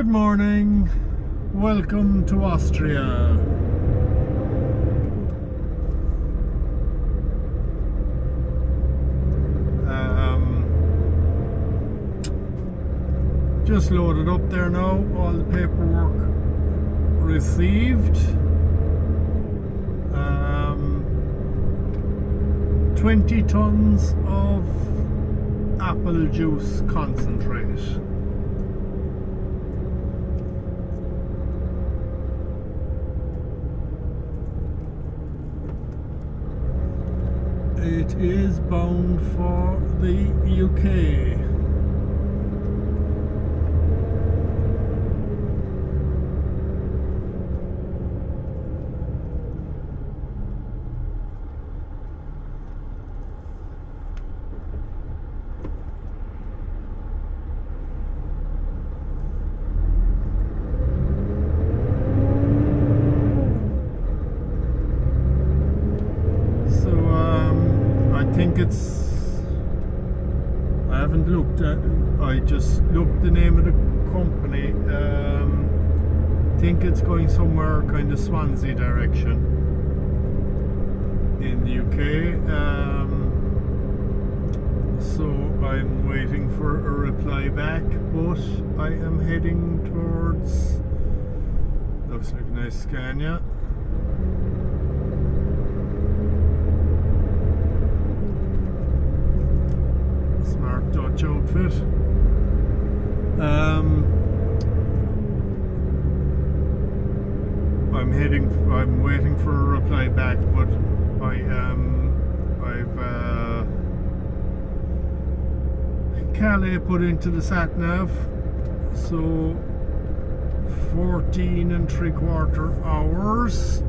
Good morning, welcome to Austria. Just loaded up there now, all the paperwork received. 20 tons of apple juice concentrate. It is bound for the UK. I haven't looked at, I just looked the name of the company. I think it's going somewhere kind of Swansea direction in the UK. So I'm waiting for a reply back, but I am heading towards, looks like a nice Scania. Smart Dutch outfit. I'm waiting for a reply back, but I've Calais put into the sat nav, so 14 3/4 hours.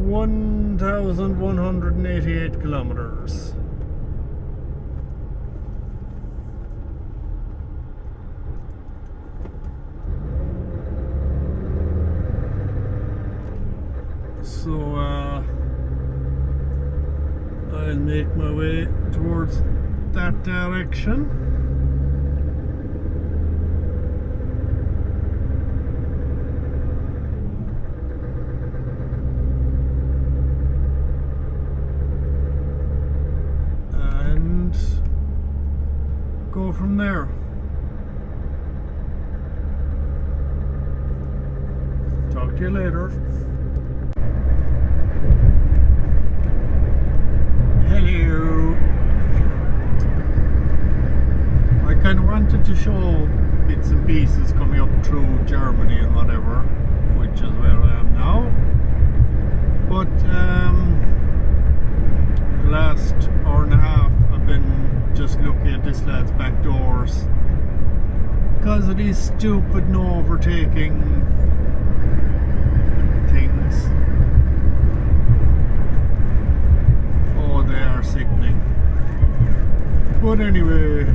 1,188 kilometers. So I'll make my way towards that direction. Go from there. Talk to you later. Hello. I kind of wanted to show bits and pieces coming up through Germany and whatever, which is where I am now. But the last hour and a half I've been just looking at this lad's back doors because of these stupid no overtaking things. Oh, they are sickening. But anyway,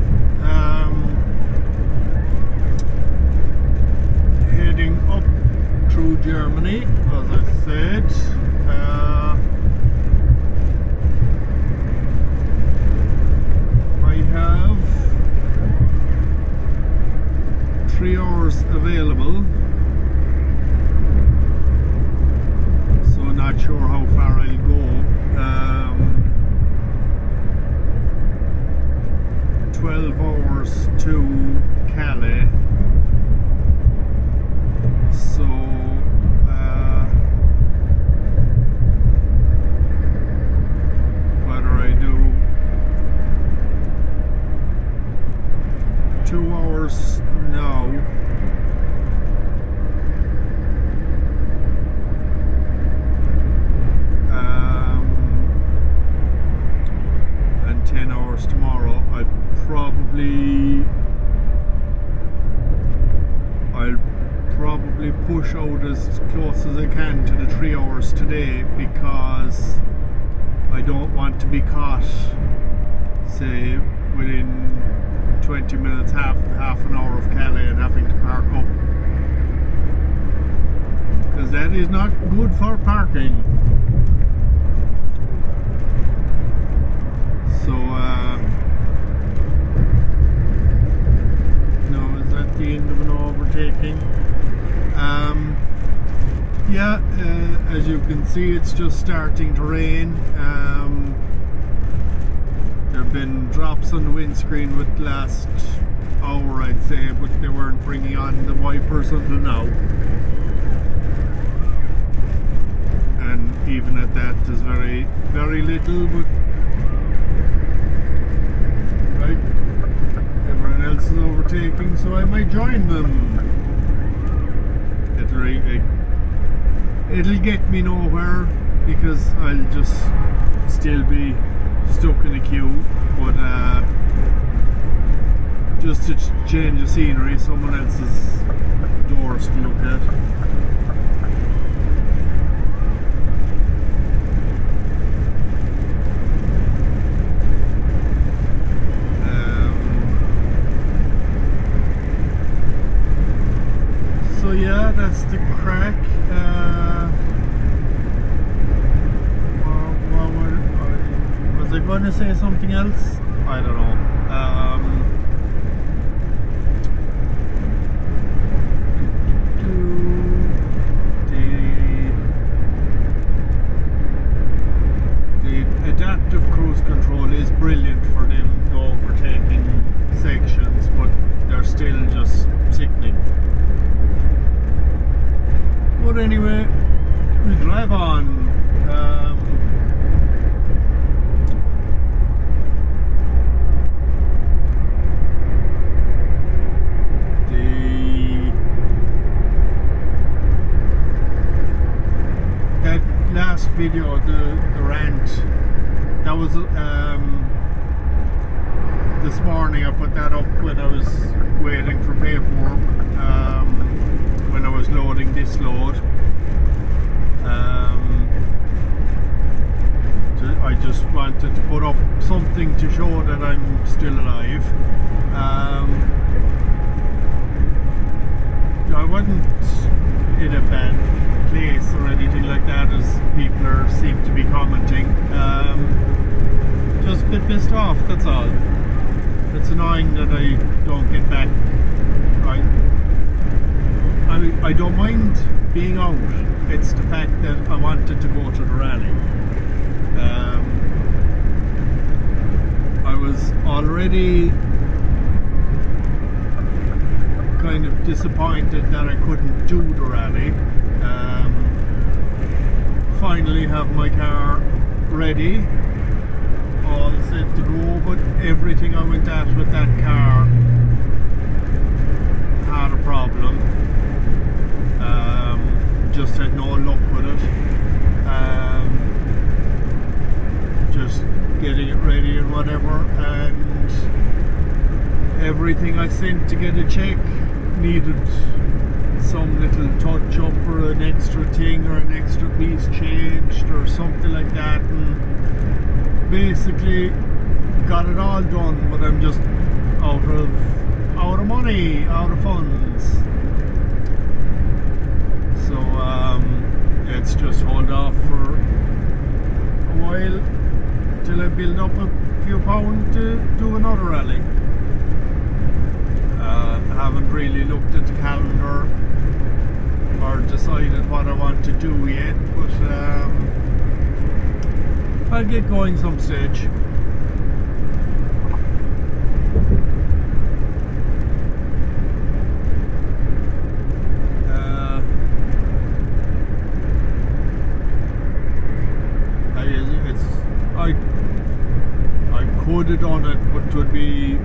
heading up through Germany, as I said. Have 3 hours available, so not sure how far I'll go. 12 hours to Calais, so whether I do 2 hours now and 10 hours tomorrow, I'll probably push out as close as I can to the 3 hours today, because I don't want to be caught, say, within 20 minutes, half an hour of Calais and having to park up, because that is not good for parking. So the end of an overtaking. Yeah, as you can see, it's just starting to rain. There have been drops on the windscreen with the last hour, I'd say, but they weren't bringing on the wipers until now. And even at that, there's very, very little, but right, everyone else is overtaking, so I might join them. It'll get me nowhere because I'll just still be stuck in a queue, but just to change the scenery, someone else's doors to look at. So yeah, that's the crack. Was I going to say something else? I don't know. The adaptive cruise control is brilliant for them overtaking sections, but they're still just sickening. But anyway, we drive on. That last video, the rant, that was this morning. I put that up when I was waiting for paperwork. When I was loading this load. I just wanted to put up something to show that I'm still alive. I wasn't in a bad place or anything like that, as people seem to be commenting. Just a bit pissed off, that's all. It's annoying that I don't get back. I don't mind being out. It's the fact that I wanted to go to the rally. I was already kind of disappointed that I couldn't do the rally. Finally have my car ready, all set to go, but everything I went at with that car had a problem. Just had no luck with it. Just getting it ready and whatever, and everything I sent to get a check needed some little touch up or an extra thing or an extra piece changed or something like that, and basically got it all done, but I'm just out of money, out of funds. So let's just hold off for a while till I build up a few pounds to do another rally. I haven't really looked at the calendar or decided what I want to do yet, but I'll get going some stage. I could have done it, but it would be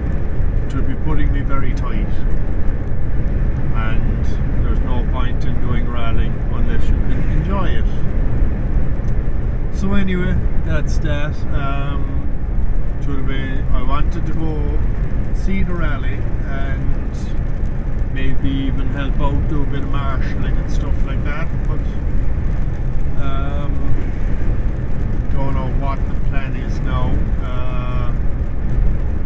putting me very tight, and there's no point in doing rallying unless you can enjoy it. So anyway, that's that. I wanted to go see the rally and maybe even help out, do a bit of marshalling and stuff like that, but don't know what the plan is now.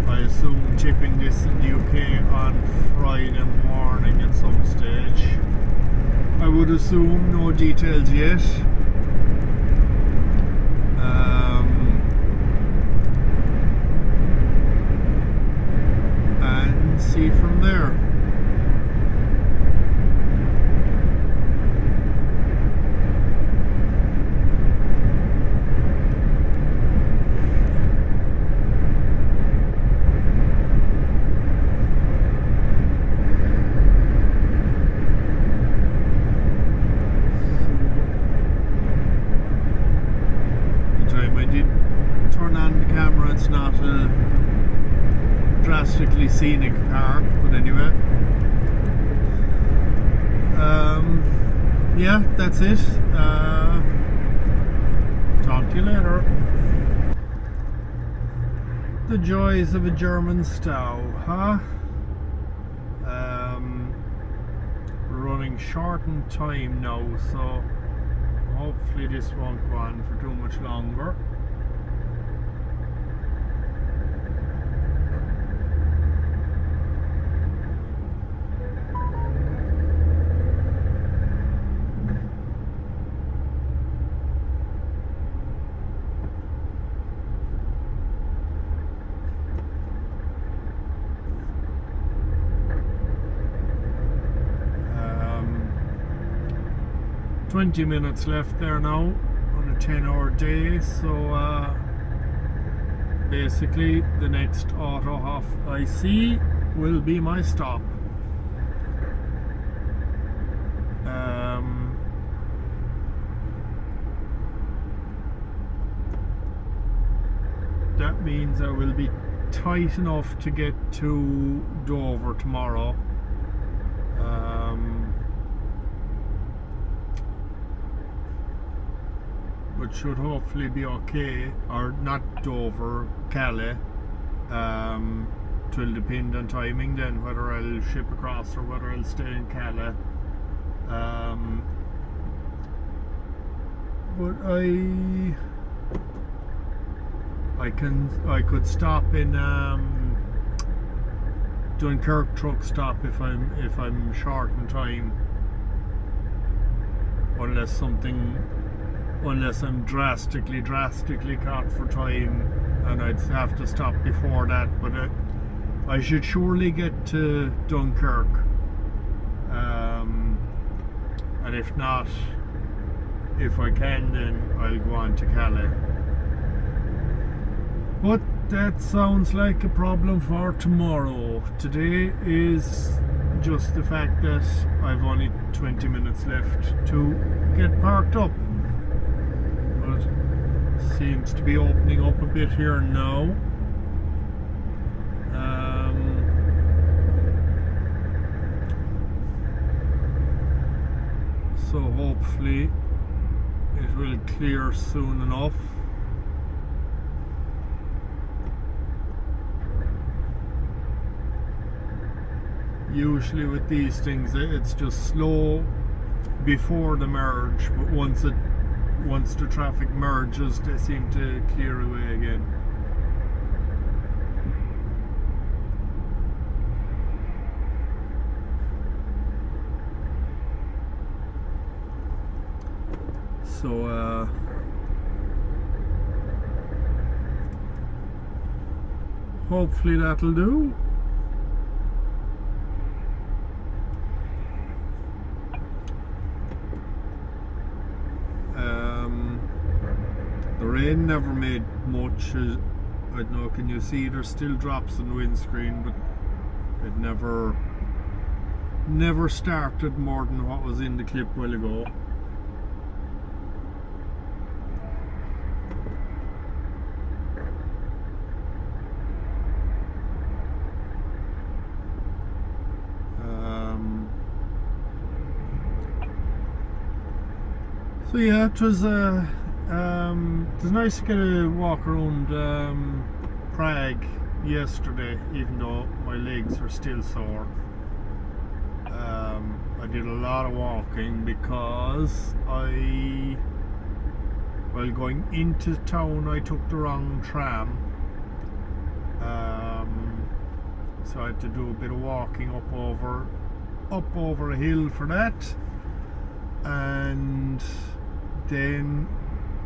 I assume tipping this in the UK on Friday morning at some stage. I would assume, no details yet. And see from there. it's not a drastically scenic park, but anyway. Yeah, that's it. Talk to you later. The joys of a German stau, huh? We're running short on time now, so hopefully this won't go on for too much longer. Um, 20 minutes left there now on a 10-hour day, so basically the next auto off I see will be my stop. That means I will be tight enough to get to Dover tomorrow. But should hopefully be okay, or not Dover, Calais. It will depend on timing then, whether I'll ship across or whether I'll stay in Calais. But I could stop in Dunkirk truck stop if I'm short in time, unless I'm drastically caught for time and I'd have to stop before that. But I should surely get to Dunkirk, and if not, if I can, then I'll go on to Calais. But that sounds like a problem for tomorrow. Today is just the fact that I've only 20 minutes left to get parked up. But seems to be opening up a bit here now. So hopefully it will clear soon enough. Usually with these things it's just slow before the merge, but once the traffic merges they seem to clear away again. So hopefully that'll do. The rain never made much. I don't know, can you see there's still drops on the windscreen, but it never started more than what was in the clip a while ago. So yeah, it was nice to get a walk around Prague yesterday, even though my legs are still sore. I did a lot of walking because while going into town I took the wrong tram. So I had to do a bit of walking up over a hill for that, and then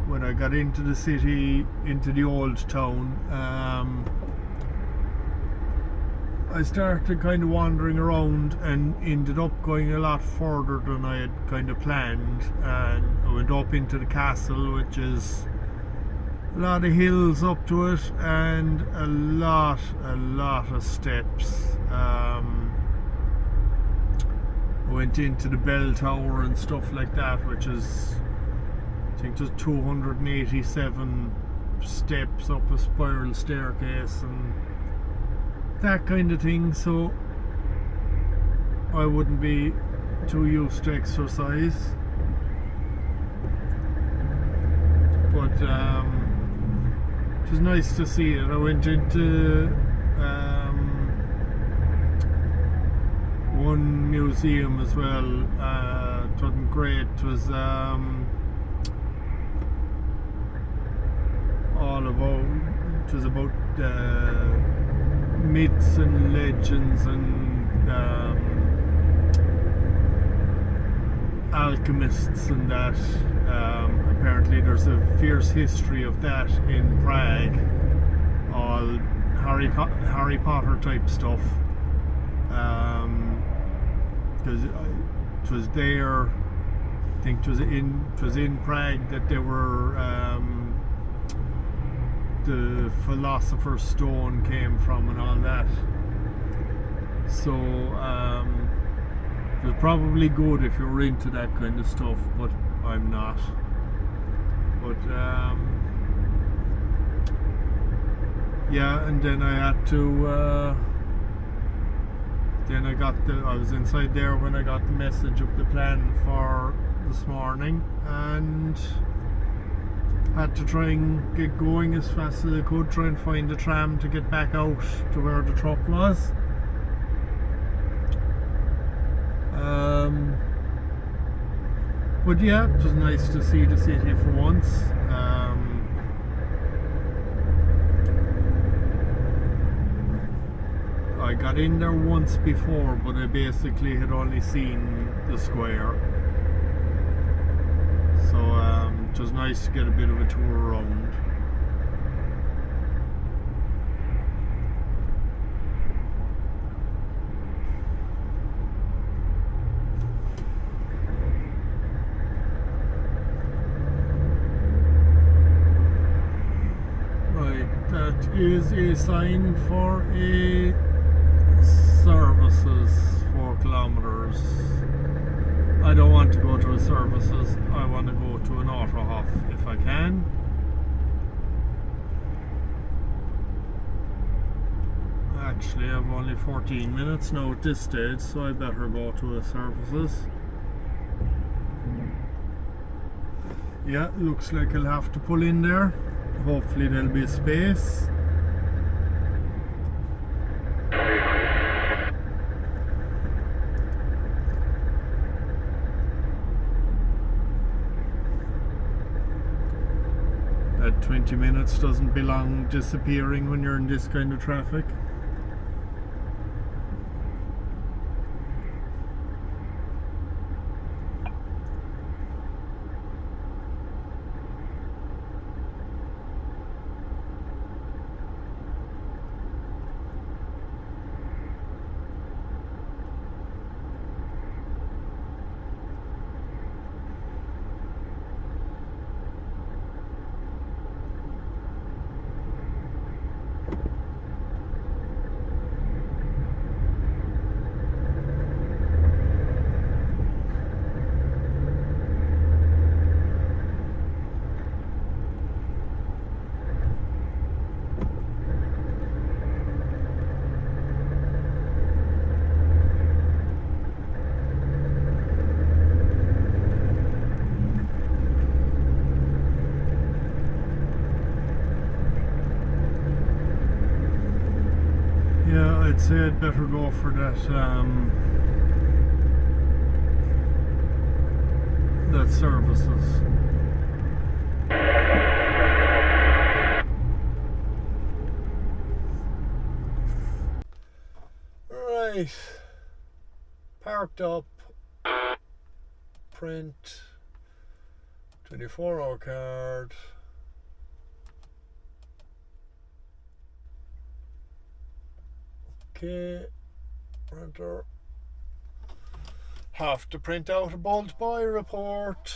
when I got into the city, into the old town, I started kind of wandering around and ended up going a lot further than I had kind of planned, and I went up into the castle, which is a lot of hills up to it and a lot of steps. I went into the bell tower and stuff like that, which is, I think there's 287 steps up a spiral staircase and that kind of thing, so I wouldn't be too used to exercise. But it was nice to see it. I went into one museum as well. It wasn't great. It was about myths and legends and alchemists and that. Apparently there's a fierce history of that in Prague, all Harry Potter type stuff, because it was there, I think it was in Prague that they were the Philosopher's Stone came from and all that. So it was probably good if you were into that kind of stuff, but I'm not. But yeah, and then I had to I was inside there when I got the message of the plan for this morning, and had to try and get going as fast as I could, try and find a tram to get back out to where the truck was. But yeah, it was nice to see the city for once. I got in there once before, but I basically had only seen the square. So it was nice to get a bit of a tour around. Right, that is a sign for a services 4 kilometers. I don't want to go to a services, I want to go to an auto-hop if I can. Actually, I've only 14 minutes now at this stage, so I better go to a services. Yeah, looks like I'll have to pull in there. Hopefully there'll be a space. That 20 minutes doesn't belong disappearing when you're in this kind of traffic. Yeah, I'd say I'd better go for that that services. Right, parked up, print 24-hour card. Okay, printer. Have to print out a bulk buy report.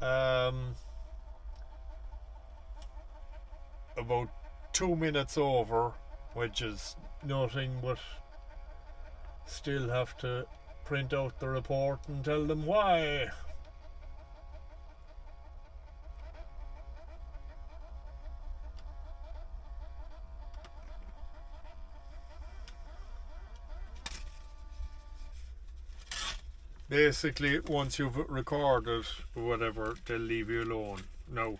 About 2 minutes over, which is nothing, but still have to print out the report and tell them why. basically once you've recorded whatever, they'll leave you alone. Now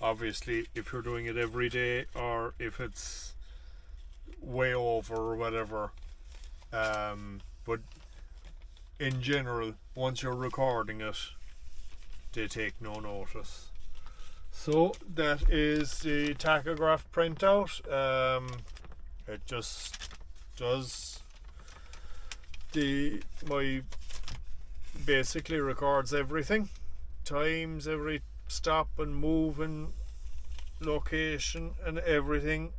obviously if you're doing it every day or if it's way over or whatever, but in general once you're recording it they take no notice. So that is the tachograph printout. It just does basically records everything, times, every stop and move and location and everything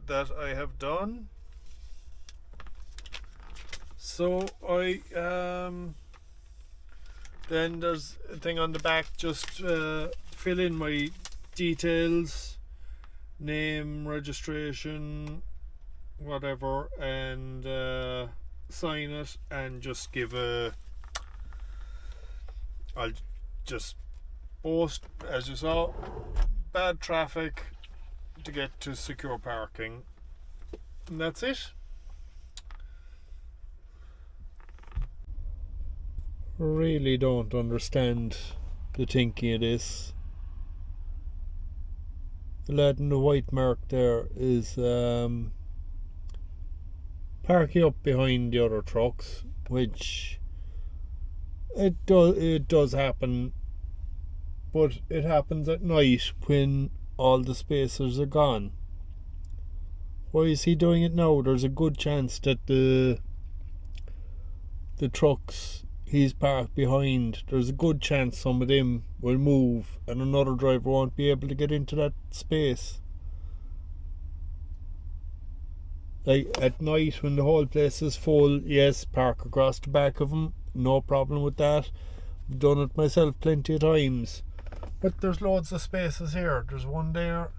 that I have done. So I then there's a thing on the back, just fill in my details, name, registration, whatever, and sign it and just give I'll just post, as you saw, bad traffic to get to secure parking, and that's it. Really don't understand the thinking of this. The lad in the white mark there is parking up behind the other trucks, which it does happen, but it happens at night when all the spacers are gone. Why is he doing it now? There's a good chance that the trucks he's parked behind, there's a good chance some of them will move and another driver won't be able to get into that space. Like at night when the whole place is full, yes, park across the back of them, no problem with that. I've done it myself plenty of times. But there's loads of spaces here. There's one there,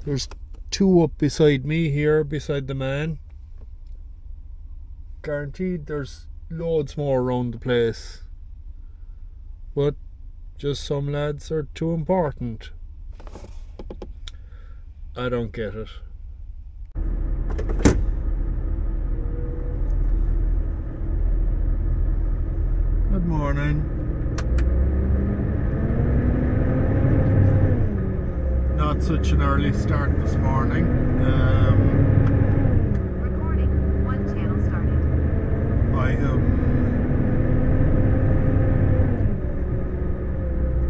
there's two up beside me here, beside the man. Guaranteed there's loads more around the place, but just some lads are too important. I don't get it. Good morning. Not such an early start this morning. Recording. One channel started.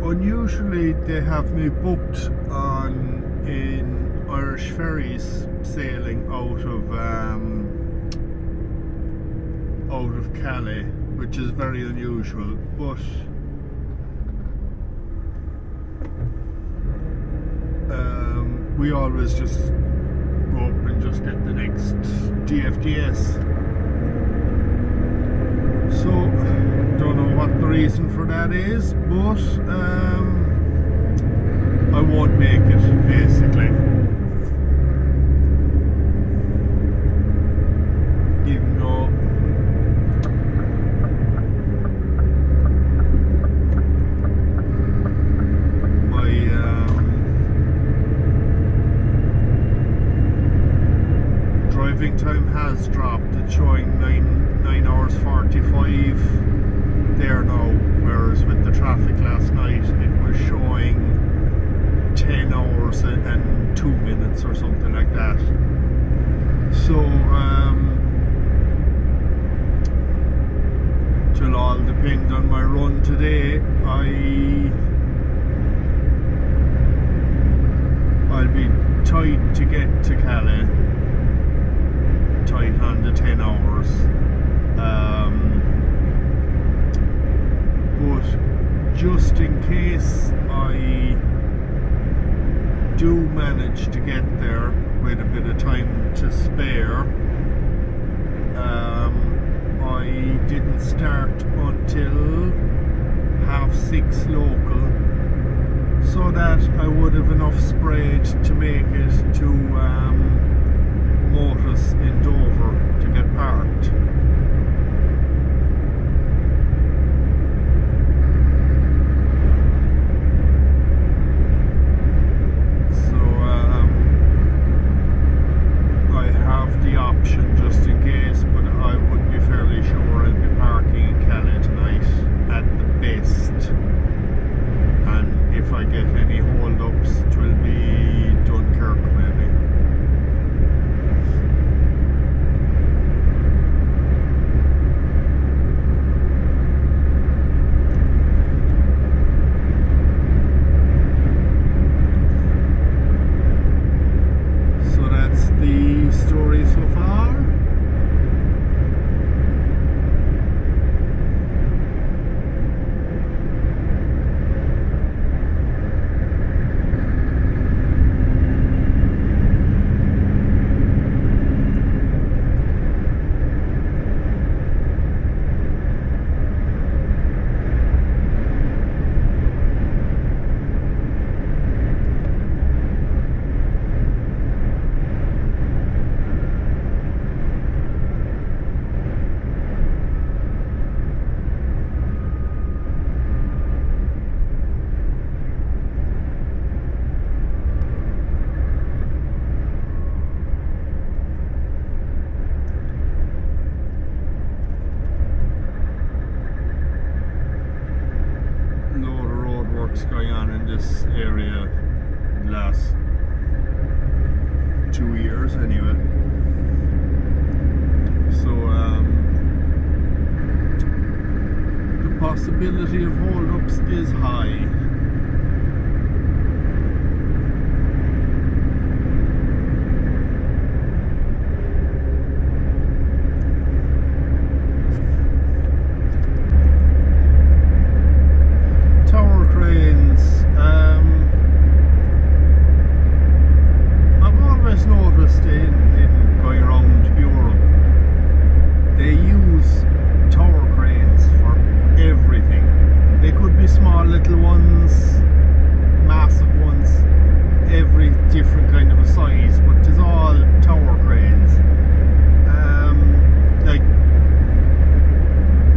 Unusually they have me booked in Irish ferries sailing out of Calais, which is very unusual, but we always just go up and just get the next DFDS. So don't know what the reason for that is, but I won't make it, basically. Even though my driving time has dropped. It's showing 9 hours 45 there now, whereas with the traffic last night it was showing 10 hours and 2 minutes or something like that. So it'll all depend on my run today. I'll be tight to get to Calais, tight on the 10 hours. But just in case I do manage to get there with a bit of time to spare, I didn't start until 6:30 local, so that I would have enough spread to make it to Motus in Dover to get parked. So I have the option just in case, but I would be fairly sure I'll be parking in Calais tonight. Australia in the last 2 years anyway. So the possibility of hold-ups is high. Tower cranes. I've always noticed in going around Europe, they use tower cranes for everything. They could be small little ones, massive ones, every different kind of a size, but it's all tower cranes. Like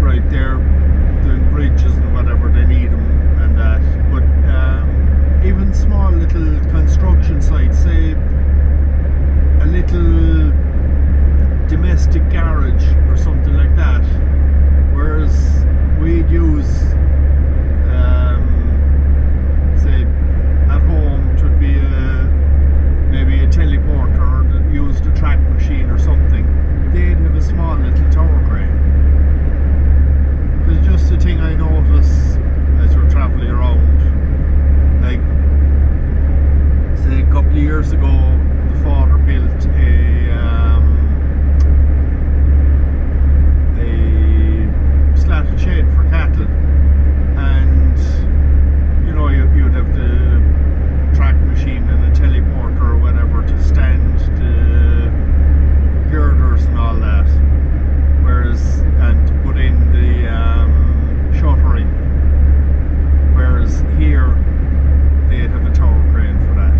right there doing bridges and whatever, they need them and that. But even small little construction sites, say a little domestic garage or something like that, whereas we'd use say at home it would be maybe a teleporter that used a track machine or something, they'd have a small little tower crane. It's just a thing I notice as you're travelling around. Like say a couple of years ago, the father built a slatted shed for cattle, and you know you'd have the track machine and a teleporter or whatever to stand the girders and all that, whereas and to put in the shuttering, whereas here they'd have a tower crane for that.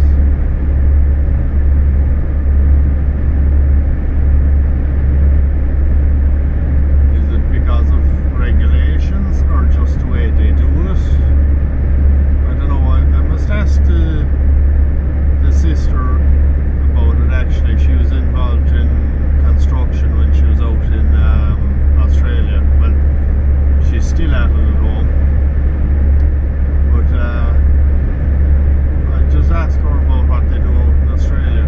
Because of regulations or just the way they do it? I don't know. I must ask the sister about it actually. She was involved in construction when she was out in Australia. Well, she's still at it at home. But I just asked her about what they do out in Australia.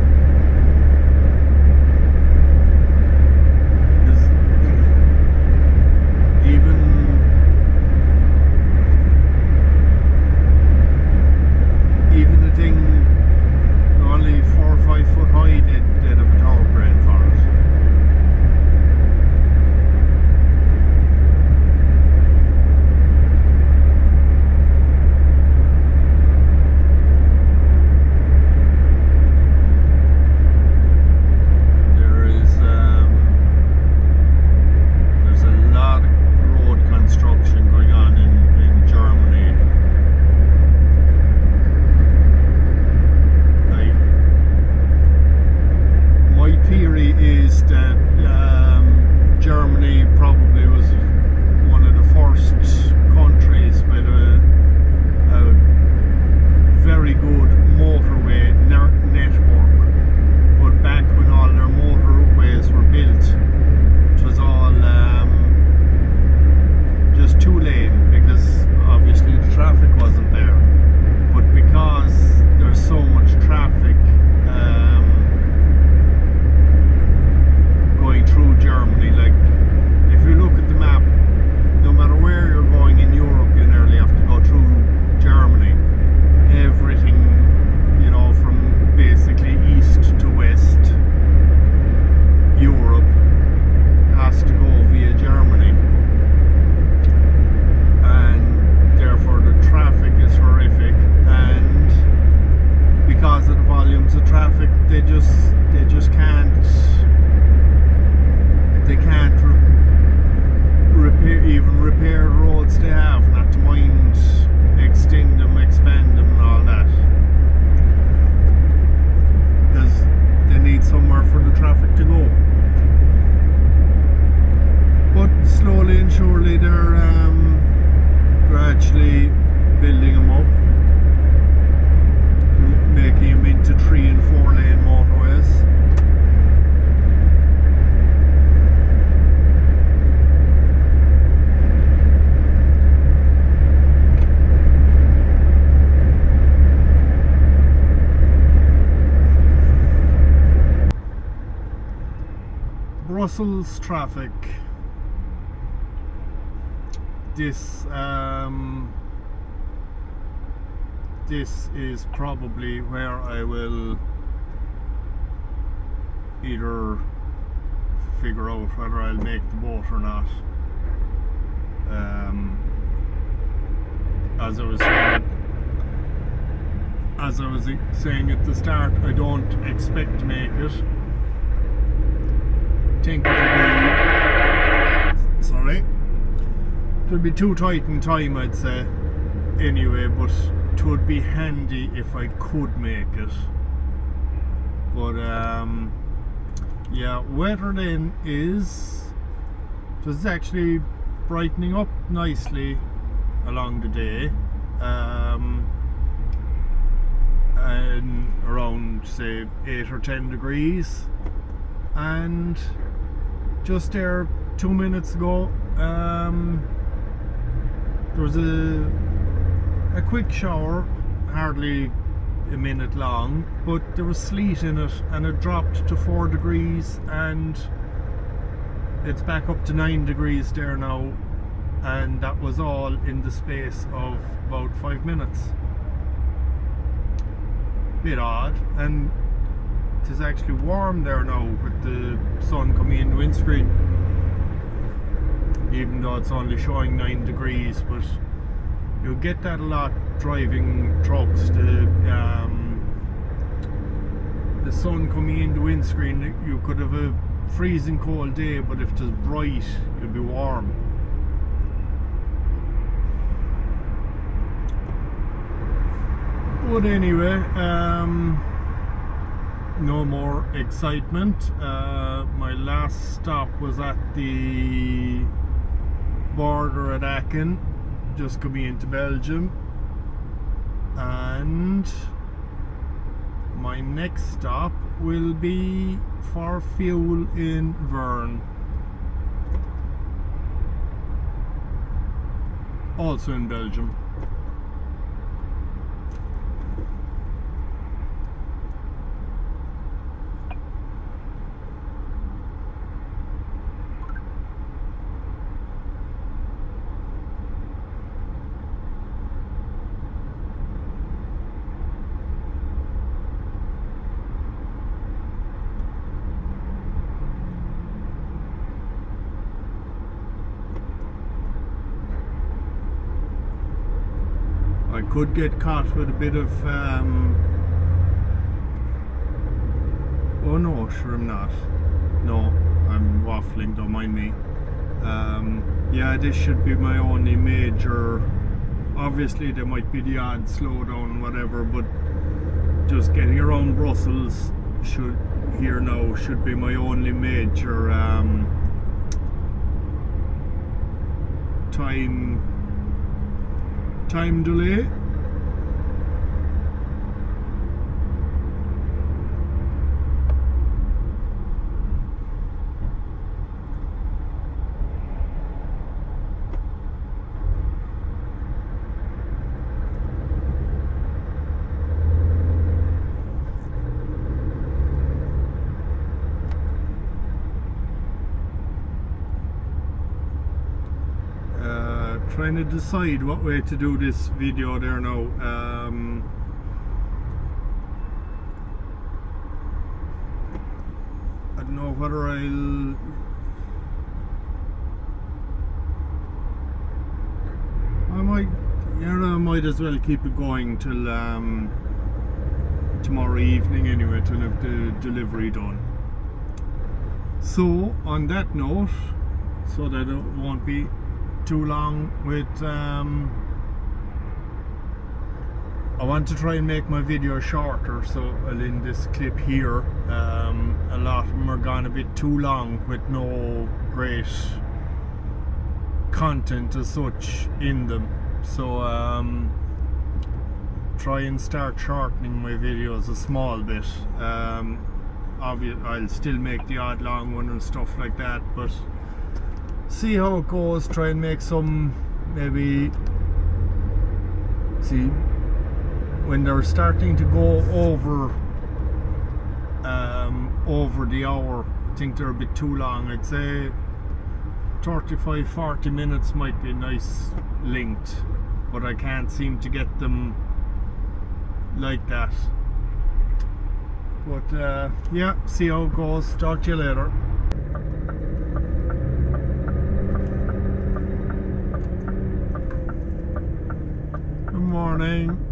Even the thing only 4 or 5 foot high, they'd have a tower crane for it. There's a lot of road construction going on in Germany. Brussels traffic. This is probably where I will either figure out whether I'll make the boat or not. As I was saying at the start, I don't expect to make it. Think it'll be too tight in time, I'd say, anyway, but it would be handy if I could make it. But yeah, weather then is just actually brightening up nicely along the day, and around say 8 or 10 degrees, and just there 2 minutes ago there was a quick shower, hardly a minute long, but there was sleet in it and it dropped to 4 degrees and it's back up to 9 degrees there now, and that was all in the space of about 5 minutes. Bit odd, and it is actually warm there now with the sun coming in the windscreen, even though it's only showing 9 degrees, but you'll get that a lot driving trucks. The sun coming in the windscreen, you could have a freezing cold day, but if it's bright you'll be warm. But anyway, no more excitement. My last stop was at the border at Aachen, just coming into Belgium, and my next stop will be for fuel in Vern, also in Belgium. I could get caught with a bit of oh no, sure I'm not. No, I'm waffling, don't mind me. Yeah, this should be my only major. Obviously there might be the odd slowdown, whatever, but just getting around Brussels should be my only major time delay. Trying to decide what way to do this video there now. I don't know whether I might as well keep it going till tomorrow evening anyway, to have the delivery done. So on that note, so that it won't be too long with I want to try and make my video shorter, so I'll end this clip here. A lot of them are gone a bit too long with no great content as such in them, so try and start shortening my videos a small bit. Obviously I'll still make the odd long one and stuff like that, but see how it goes. Try and make some, maybe see when they're starting to go over the hour, think they're a bit too long. I'd say 35-40 minutes might be a nice length, but I can't seem to get them like that. But yeah, see how it goes. Talk to you later. Good morning.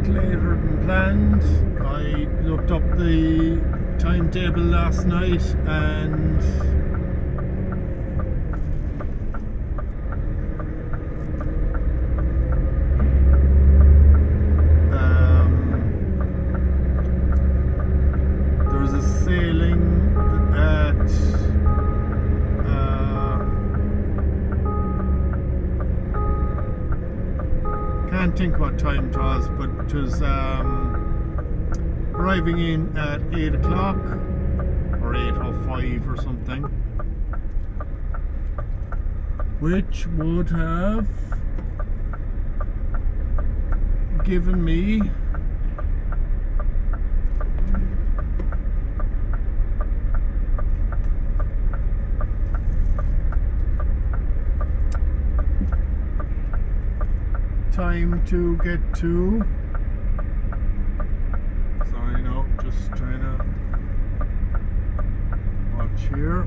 Later than planned. I looked up the timetable last night and there's a sailing at can't think what time it was, but it was arriving in at 8 o'clock or 8:05 or something, which would have given me time to get to. Sorry, no, just trying to watch here.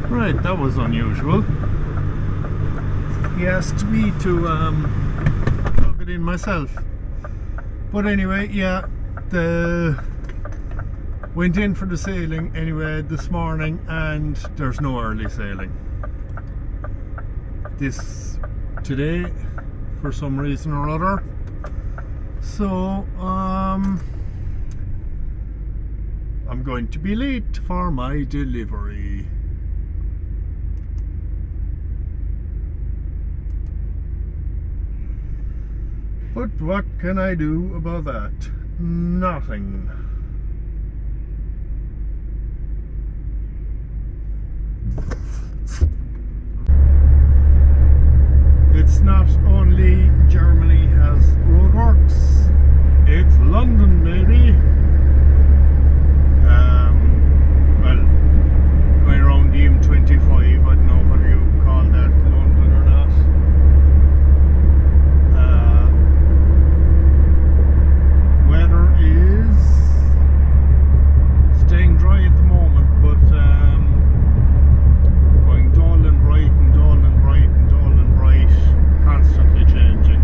Right, that was unusual. He asked me to plug it in myself. But anyway, yeah, went in for the sailing anyway this morning, and there's no early sailing today for some reason or other. So I'm going to be late for my delivery. But what can I do about that? Nothing. It's not only Germany has roadworks, it's London, maybe. Well, going around the M25, I don't know whether you call that London or not. Weather is staying dry at the moment, but going dull and bright and dull and bright and dull and bright, constantly changing.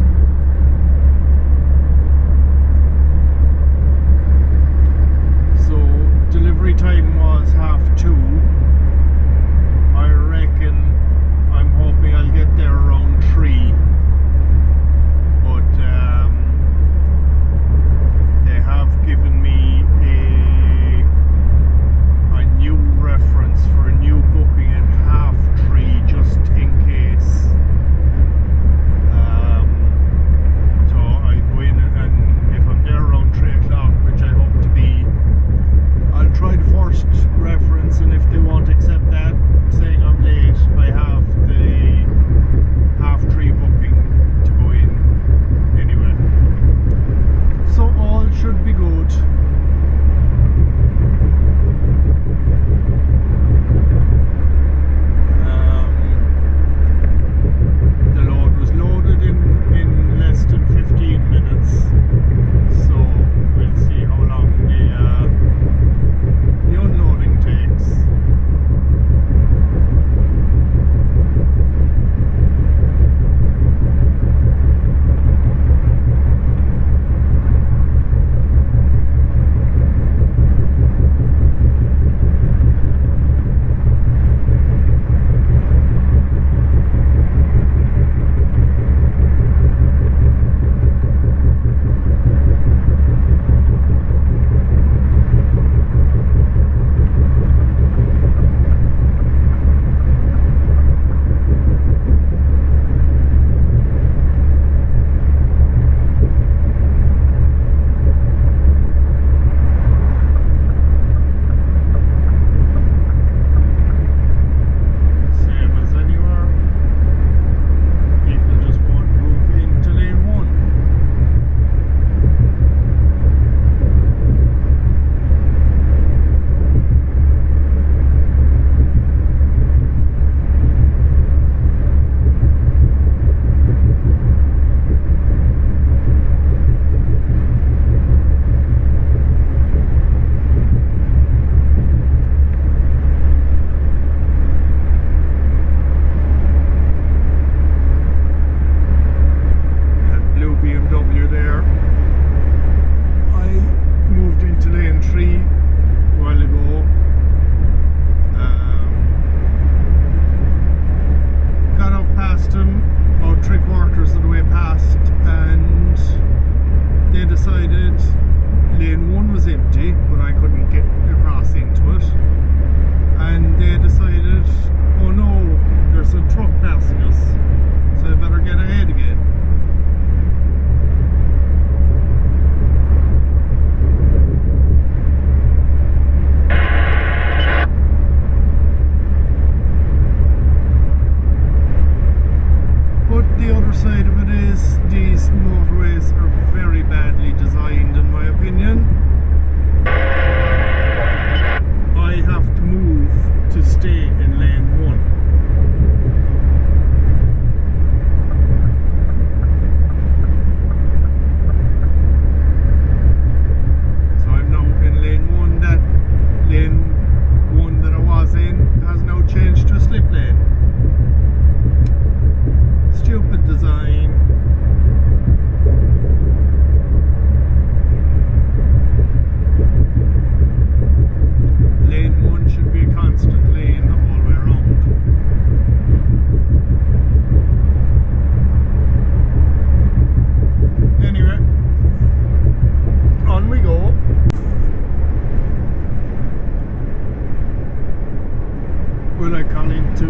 Will I call into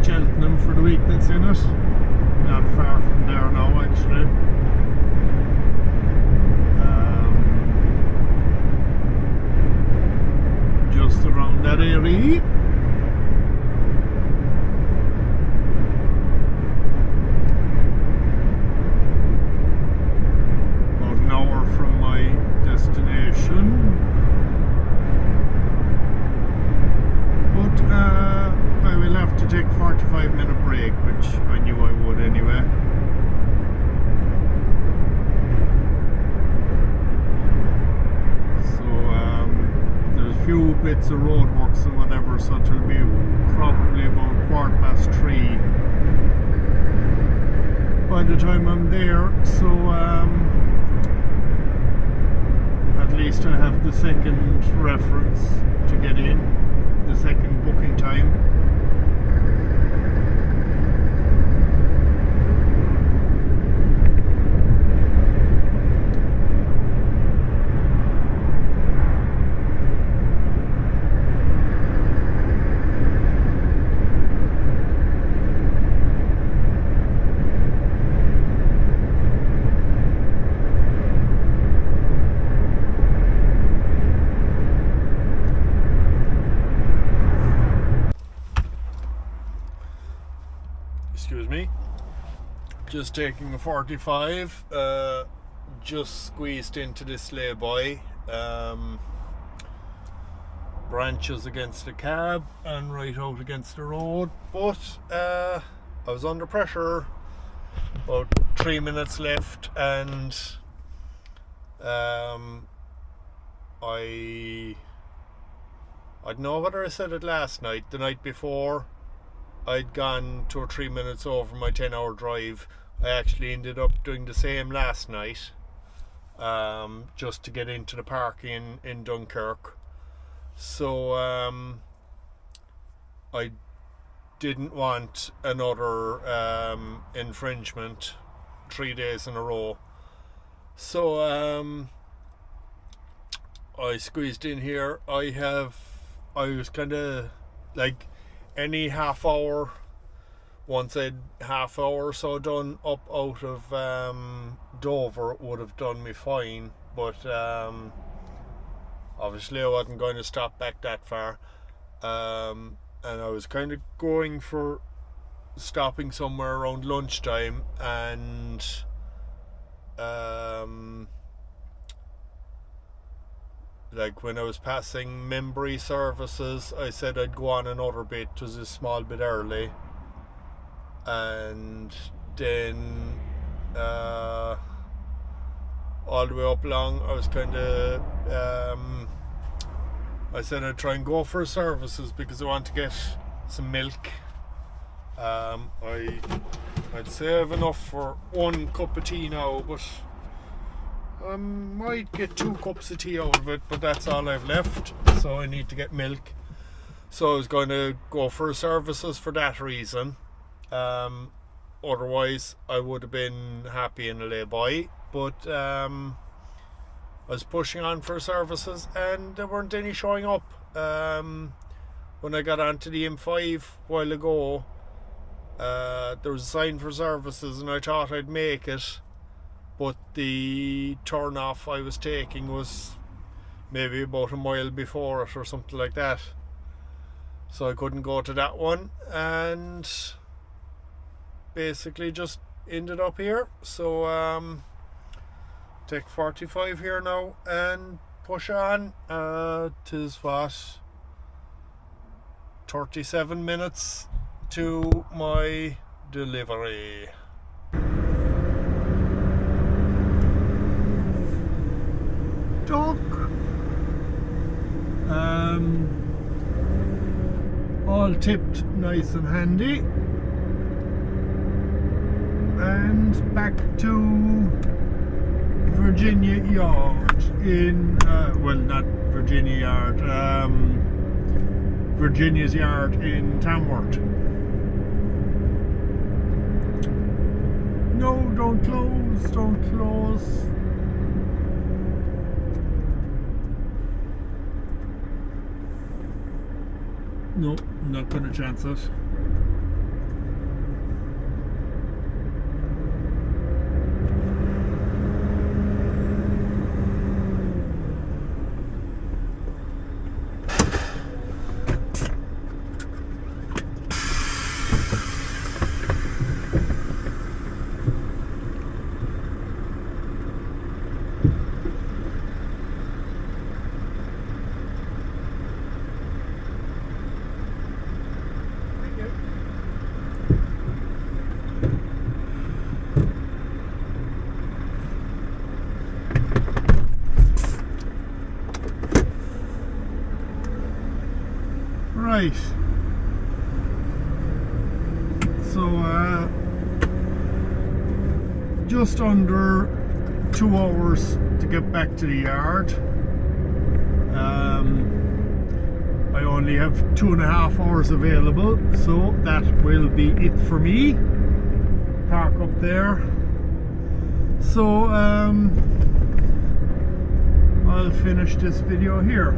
Cheltenham for the week that's in it? Not far from there now, actually. Just around that area. About an hour from my destination. I will have to take a 45-minute break, which I knew I would anyway. So there's a few bits of roadworks and whatever, so it'll be probably about 3:15 by the time I'm there. So at least I have the second reference to get in. The second booking time. Excuse me, just taking a 45, just squeezed into this lay-by, branches against the cab and right out against the road, but I was under pressure, about 3 minutes left, and I don't know whether I said it last night, the night before. I'd gone 2 or 3 minutes over my 10-hour drive. I actually ended up doing the same last night, just to get into the parking in Dunkirk. So I didn't want another infringement 3 days in a row. So I squeezed in here. I was kind of like, any half hour, once I'd half hour or so done up out of Dover, would have done me fine, but obviously I wasn't going to stop back that far, and I was kind of going for stopping somewhere around lunchtime, and like when I was passing Membry services, I said I'd go on another bit, it was a small bit early, and then all the way up along I was kind of I said I'd try and go for services because I want to get some milk. I'd save enough for 1 cup of tea now, but I might get 2 cups of tea out of it, but that's all I've left, so I need to get milk. So I was going to go for services for that reason. Otherwise I would have been happy in a lay-by, but I was pushing on for services and there weren't any showing up. When I got onto the M5 a while ago, there was a sign for services and I thought I'd make it, but the turn off I was taking was maybe about a mile before it or something like that, so I couldn't go to that one, and basically just ended up here. So take 45 here now and push on. 'Tis what, 37 minutes to my delivery. Duck. All tipped nice and handy, and back to Virginia Yard in well, not Virginia Yard, Virginia's Yard in Tamworth. No, don't close, don't close. No, I'm not going to chance it. Right, so just under 2 hours to get back to the yard. I only have 2.5 hours available, so that will be it for me. Park up there. So I'll finish this video here.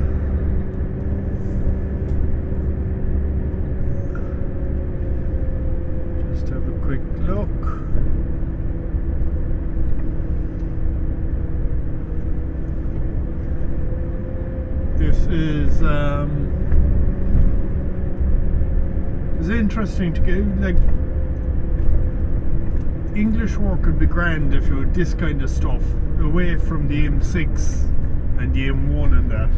Have a quick look. This is it's interesting to get, like, English work would be grand if you had this kind of stuff away from the M6 and the M1 and that.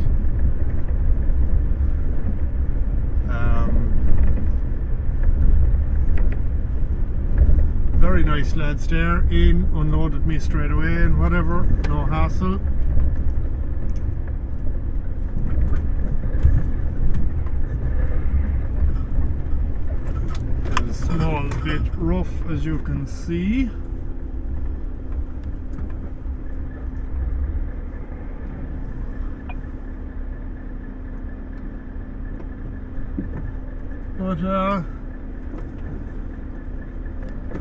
Very nice lads there, in, unloaded me straight away and whatever, no hassle. It's a small bit rough, as you can see. But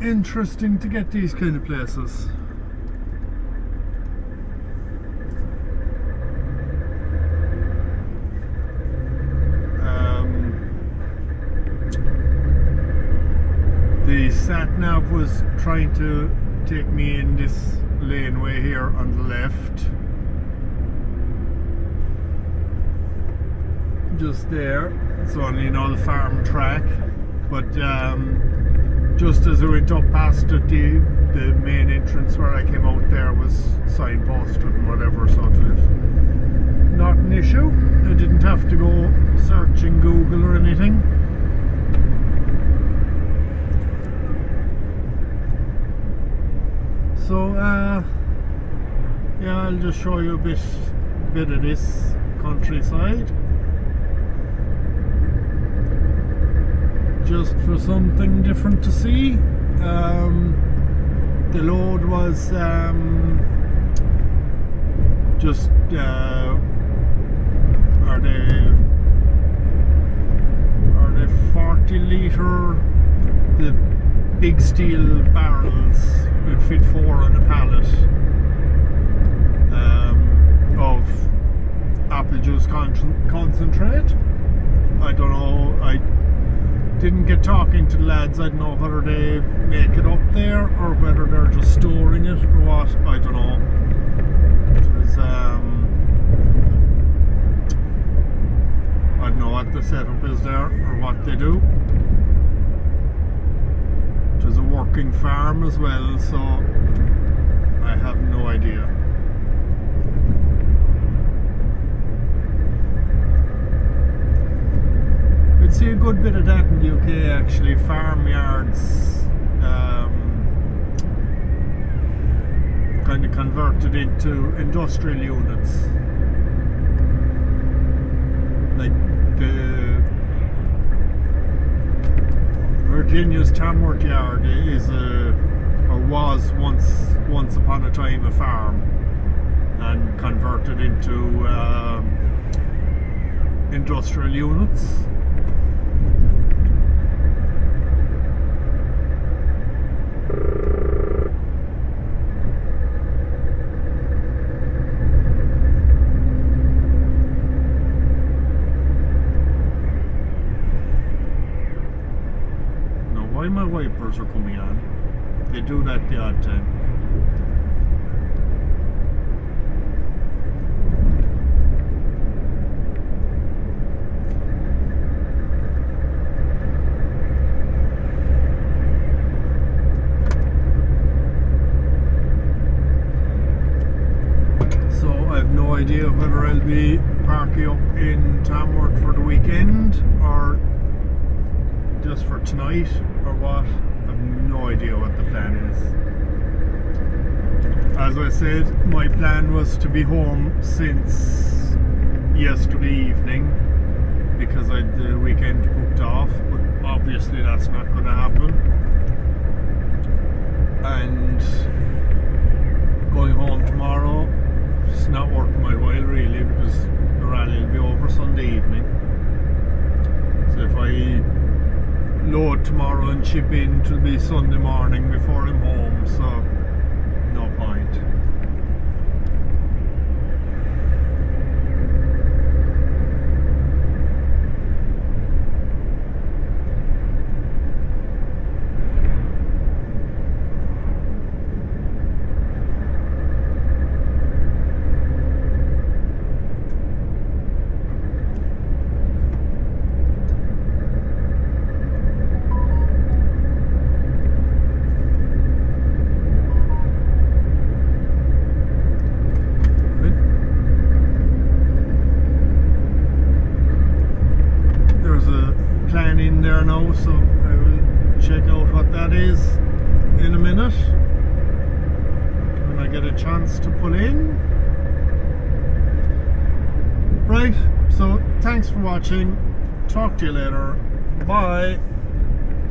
interesting to get these kind of places. The sat nav was trying to take me in this laneway here on the left, just there. It's only an old farm track, but just as I went up past it, the main entrance where I came out there was signposted and whatever, so it was not an issue. I didn't have to go searching Google or anything. So yeah, I'll just show you a bit of this countryside, just for something different to see. The load was just are they 40 litre, the big steel barrels would fit 4 on a pallet of apple juice concentrate. I don't know, I didn't get talking to the lads. I don't know whether they make it up there or whether they're just storing it or what. I don't know. Because I don't know what the setup is there or what they do. It was a working farm as well, so I have no idea. I'd see a good bit of that in the UK actually, farmyards kind of converted into industrial units. Like Virginia's Tamworth yard is or was once upon a time a farm and converted into industrial units. wipers are coming on. They do that the odd time. So I've no idea whether I'll be parking up in Tamworth for the weekend or just for tonight or what. I've no idea what the plan is. As I said, my plan was to be home since yesterday evening because I had the weekend booked off, but obviously that's not going to happen. And going home tomorrow, it's not worth my while really, because the rally will be over Sunday evening. So if I load tomorrow and chip in, it'll be Sunday morning before I'm home, so no point. In there now, so I will check out what that is in a minute when I get a chance to pull in. Right, so thanks for watching, talk to you later, bye.